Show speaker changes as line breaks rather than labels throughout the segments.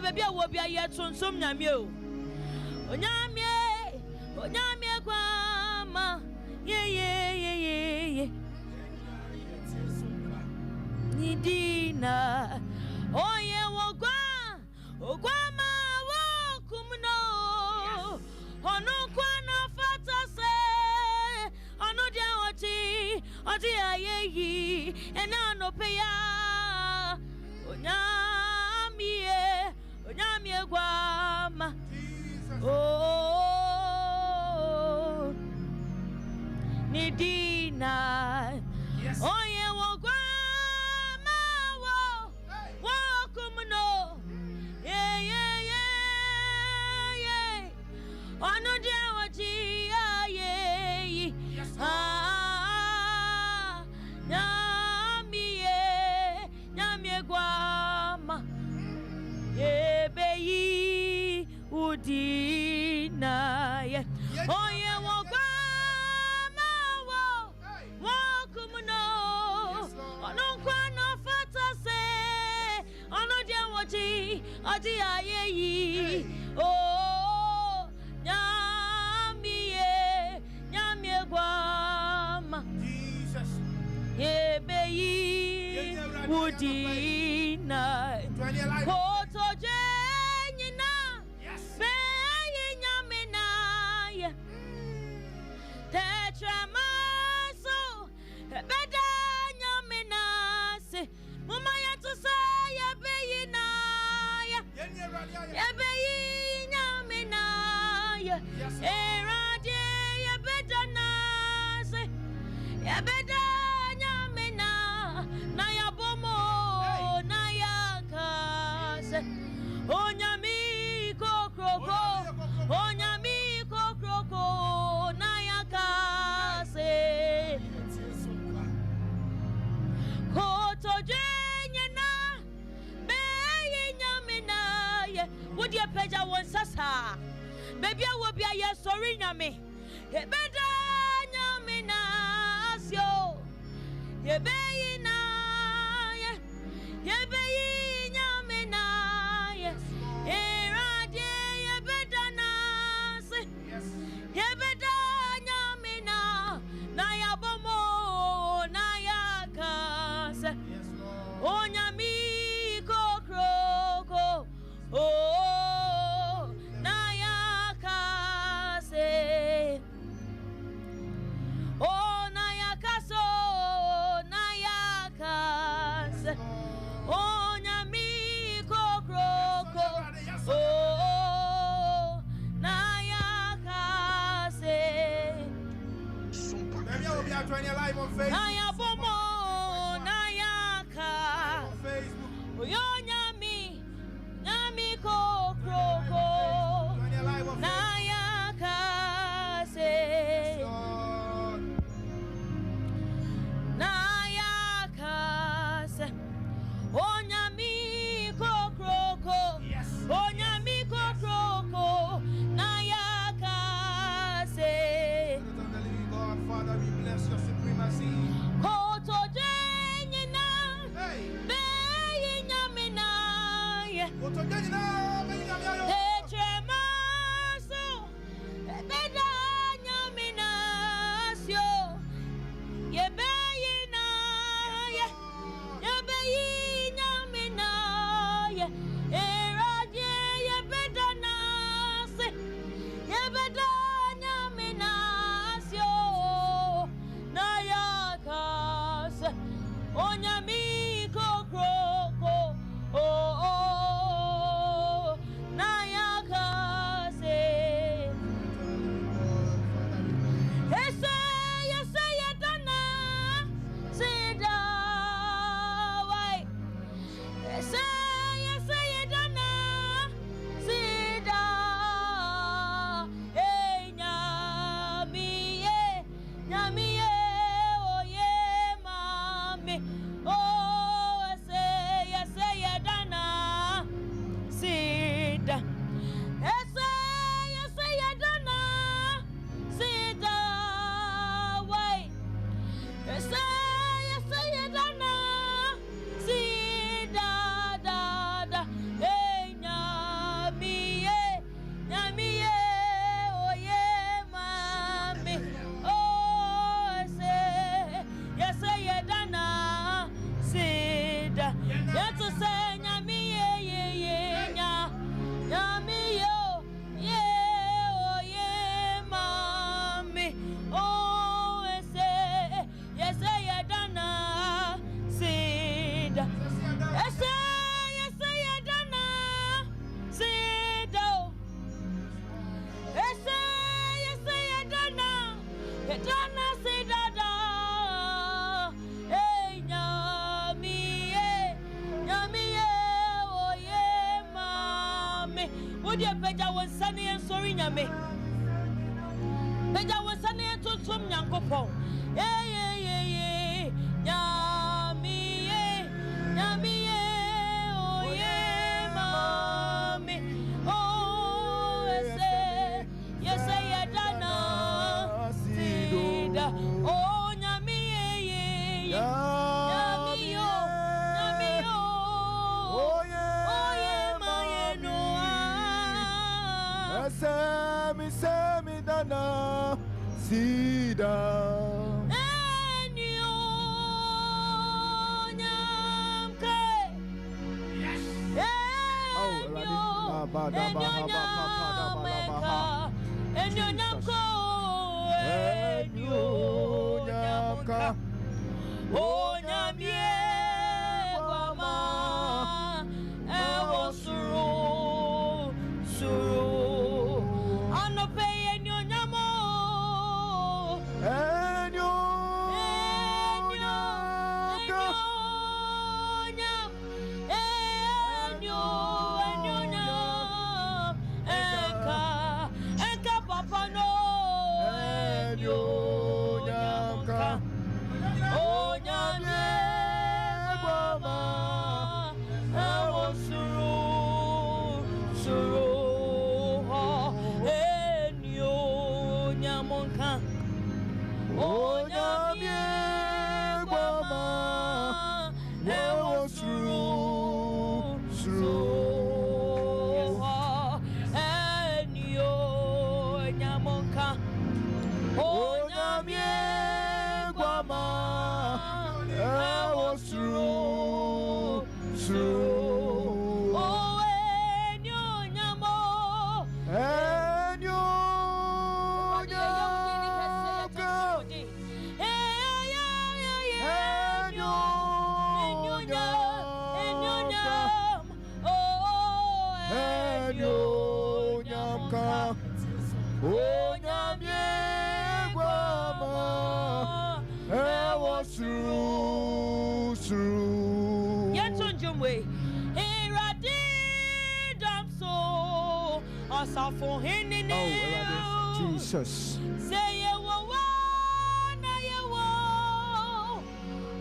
baby will be a yet on some Namio. Onyamie kwama. Yeah. Nidina. Oh, yeah, Ogwama wokumno. Ono kwana fata se. Ono dia oti ayeyi. Ena no peya. Onyamie kwama. Oh, Nidina.
Yes.
Oh, yeah, Wogwama wokumno. Yeah. Ono dia wachi aye. Nyamie gwama. Yebeyi udina. Oh, yeah, Wogwama wokumno. Ono kwana fata se. Ono dia wachi ati aye. Oh, Nyamie gwama.
Jesus.
Yebeyi udina. Koto jenyina.
Yes.
Beyi nyamina. Tetra maso. Beda nyamina se. Mama to say yebeyi na. Yebeyi nyamina. Erade yebeda na se. Yebeda nyamina. Na yabomo na yakase. Onyami kokroko. Onyami kokroko na yakase. Koto jenyena. Beyi nyamina. Would you peja one sasa? Baby, I will be a yes, sorry, Nami. Ebeda nyamina asyo. Yebeyi nyamina. Erade yebeda nase. Yebeda nyamina. Na yabomo na yakase. Onyami kokroko. Oh, Nayakase. Oh, Nayakaso, Nayakase. Oh, Nyamiko Kroko. Oh, Nayakase.
Sompa. Maybe I will be out joining live on Facebook.
Nayabomo, Nayaka.
On Facebook.
Yo, Nyamiko Kroko.
Joining live on Facebook.
Nayakase.
Lord.
Nayakase. Onyamiko Kroko.
Yes.
Onyamiko Kroko. Nayakase.
Spirit of the living God, Father, we bless your supremacy.
Beja was sunny and sorry nyame. Beja was sunny and to some yankopo. Yami, oh yeah, mommy. Oh, yes, I dana. Sida, oh, Yami, oh yeah, my no.
Semi dana. Sida.
For him in
Jesus.
Say you wanna you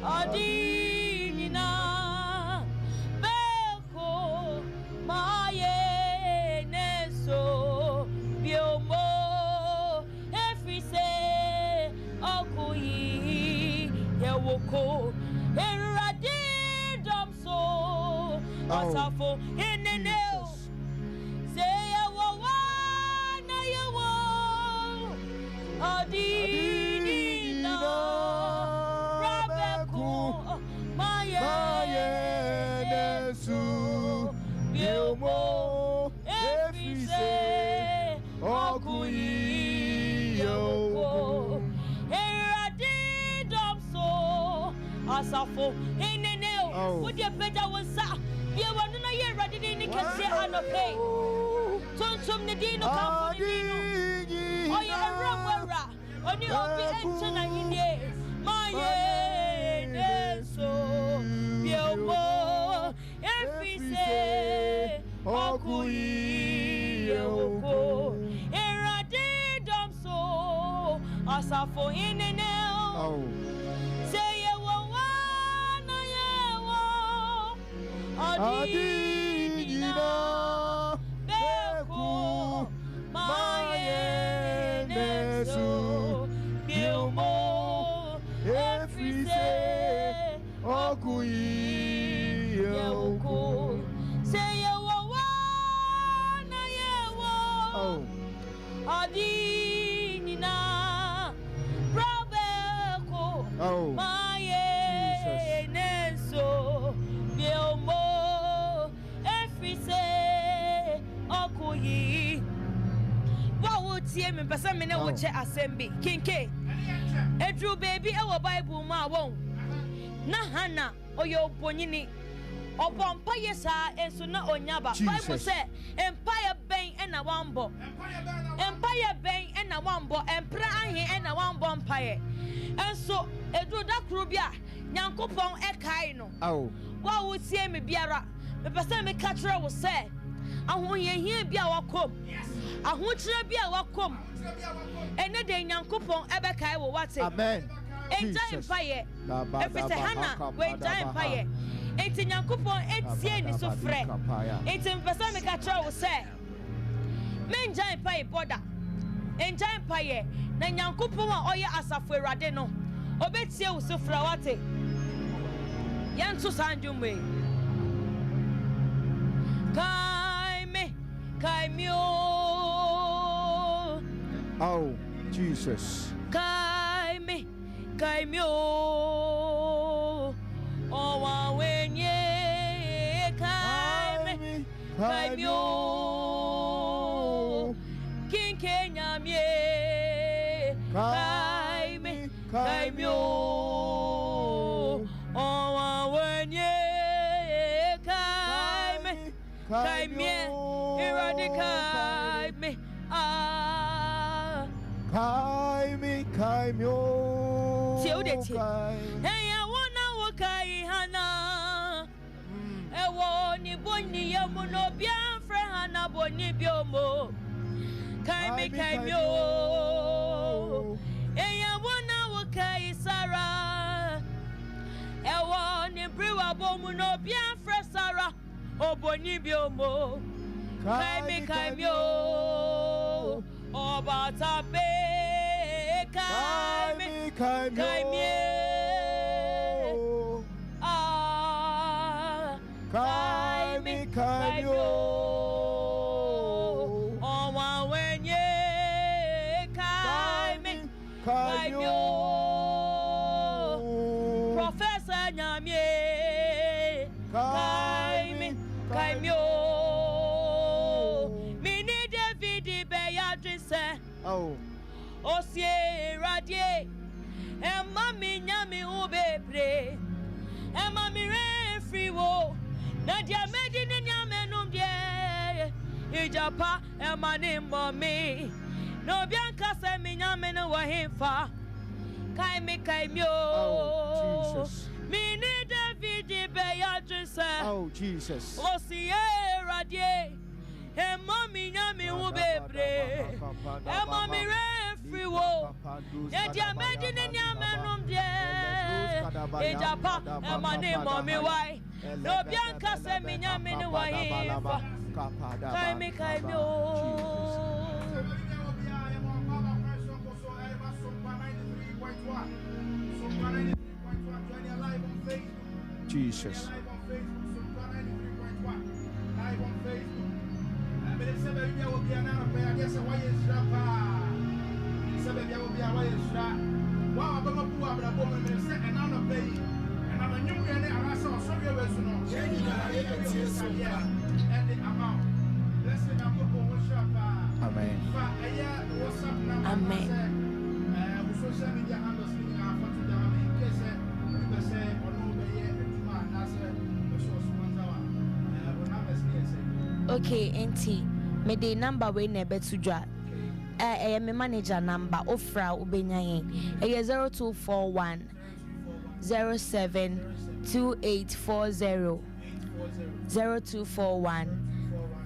Adina Beko Maye Neso Biomo Efrise Okuyi Yewoko Eradidam so Asafo Hinene Adina Rabeku Mayenesu Biomo Efise Okuyi Yoko Eradidam so Asafo Ineneo Would you better was sa you want to hear Radini can say anope Tonsom Nedino Campino Oh yeah Ramara Oni obi enchana yinde maye so biomo efise okuyi yoko erade domso asafo ineneo say ye wo na ye wo adina beko maye neso Biomo Efrise Okuyi Yoko Say you na yewo Adina Brabeko Maye Neso Biomo Efrise Okuyi tie me pesa me na wo che assembly kinke edru baby e wo bible ma won na hana oyo bonyini obompa yesa enso na onyaba bible say empire ben e na wambo empire ben e na wambo empra ahe e na wambo empire enso edru da kru bia nyankopon e kai no wo tie me biara me pesa me ka kire wo say Aho ye hia bia wakom. Aho kire bia wakom. Ene de Nyankopon ebekae wo wate.
Amen.
Enja empaye. Efite Hana we enja empaye. Enti Nyankopon etie ni so frɛ. Enti mpesa me ka kire wo sɛ. Me enja empaye boda. Enja empaye na Nyankopon a ɔyɛ asafo Awurade no. Obetie wo so frɛ wate. Yanto sanjumwe. Kai me
Oh, Jesus.
Kai me oh wa wenye kai me oh King Kenya me kai me oh wa wenye kai me eradikai me Kai me oh hey I wanna wakai hana ewo ni boni yamu no bianfre hana boni biomo kai me oh hey I wanna wakai Sara ewo ni briwa bomu no bianfre Sara oboni biomo kai me oh obatabe kai me ah kai me oh wa wenye kai me oh Professor Nyamie kai me oh mini David Beyadrise
oh
Osie radie Emma mi nyami ubebre Emma mi refri wo Nadia medi ni nyame numdie Ijapa Emma ni mami No bianca se mi nyame no wahimfa Kai me
oh Jesus
Mi ni David Beyadrise
oh Jesus
Osie radie Emma mi nyami ubebre Emma mi refri wo Nadia medi ni nyame numdie Ijapa Emma ni mami wai No bianca se mi nyame no wahimfa Kai me oh
Jesus Amen.
Amen. Okay, auntie, me the number we never to draw. My manager number ofra ubenyaye. 0241 072840 0241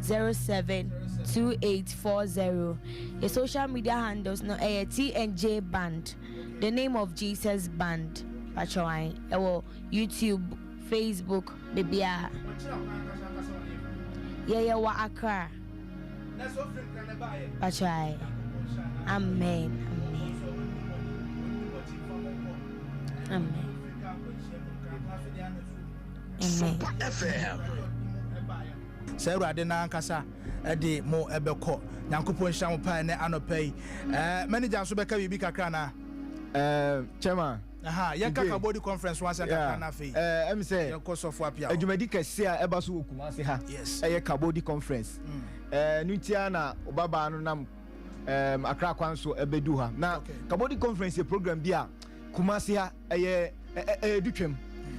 072840. Your social media handles no TNJ Band. The name of Jesus Band. Pachoai. YouTube, Facebook, Bibia. Yeah, wa Accra. Pachoai. Amen. Amen. Amen.
FM.
Sɛ Awurade na ankasa de mo ɛbɛkɔ Nyankopɔn hyɛ mo pa ne anɔpɛ manager nso bɛka biribi kakra na
chairman
yɛnka body conference once and kakra na afei
ɛm sɛ
yɛnkɔ sɔfo apia
adwumadi kɛse a ɛba so wɔ Kumase ha ɛyɛ kabodi conference no ntia na ɔbabaa no nam Accra kwan so ɛbɛdu ha na kabodi conference yɛ program bi a Kumase ha ɛyɛ dutwam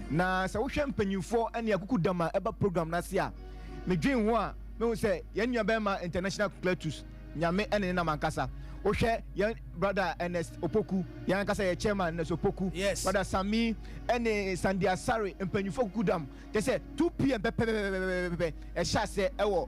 na sɛ wohwɛ mpanyimfoɔ ɛne akuku dama ɛba program na se a medwen ho a mehu sɛ yɛn nua bɛma international cletus nyame ene na mankasa wohwɛ yɛn brother Ernest Opoku yɛn ankasa yɛ chairman Ernest Opoku brother Sami ene Sandy Asare mpanyufo kudam they say 2 p.m. pepe ɛhyɛ ase ɛwɔ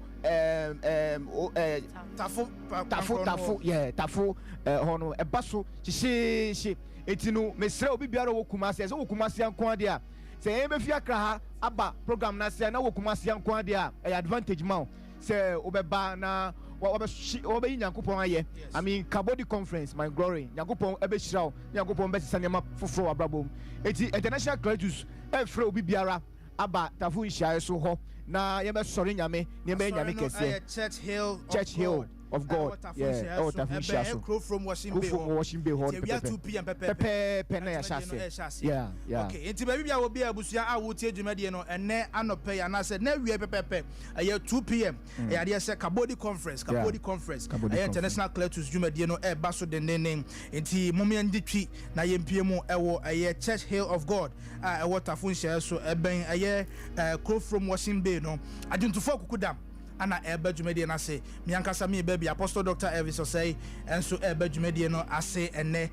tafo hono ɛba so hyehyehye etinu mesrɛ obi biara wɔ Kumasi ɛsɛ wɔ Kumasi anko ade a sɛ yɛn bɛfi akra ha aba program na sɛ na wɔ Kumasi anko ade a ɛyɛ advantage ma sɛ wobɛba na wɔbɛyi nyankopɔn ayɛ I mean Kabodi conference my glory nyankopɔn ɛbɛhyira wo nyankopɔn bɛsesa nneɛma foforɔ wɔ abrabɔ mu eti international credits ɛfrɛ obi biara aba tafo nhyiaeɛ so hɔ na yɛbɛsɔre nyame nneɛma nyame kɛseɛ Church Hill of God yeah oh tafo nhyiaeɛ
from Washington
Bay hall
we are 2 p.m.
pepe na ya shase yeah
okay enti baby bia obi abusua a wotie dwumadie no ene anɔpɛ ya na sɛ na wie pepe 2 p.m. ya de sɛ Kabodi conference international cletus dwumadie no ɛba so denenen enti momia nditwi na yɛmpie mu ɛwɔ Church Hill of God a ɛwɔ tafo nhyiaeɛ so ɛbɛn from Washington Bay no adwuntufo kukudam ana eba dwumadie na se miankasa mi baby Apostle Dr. Elvis Osei enso eba dwumadie no ase ene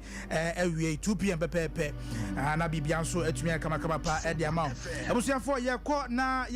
awie 2 p.m. pepe na bibia nso atumi kama pa e de ama abusuafo ye kɔ na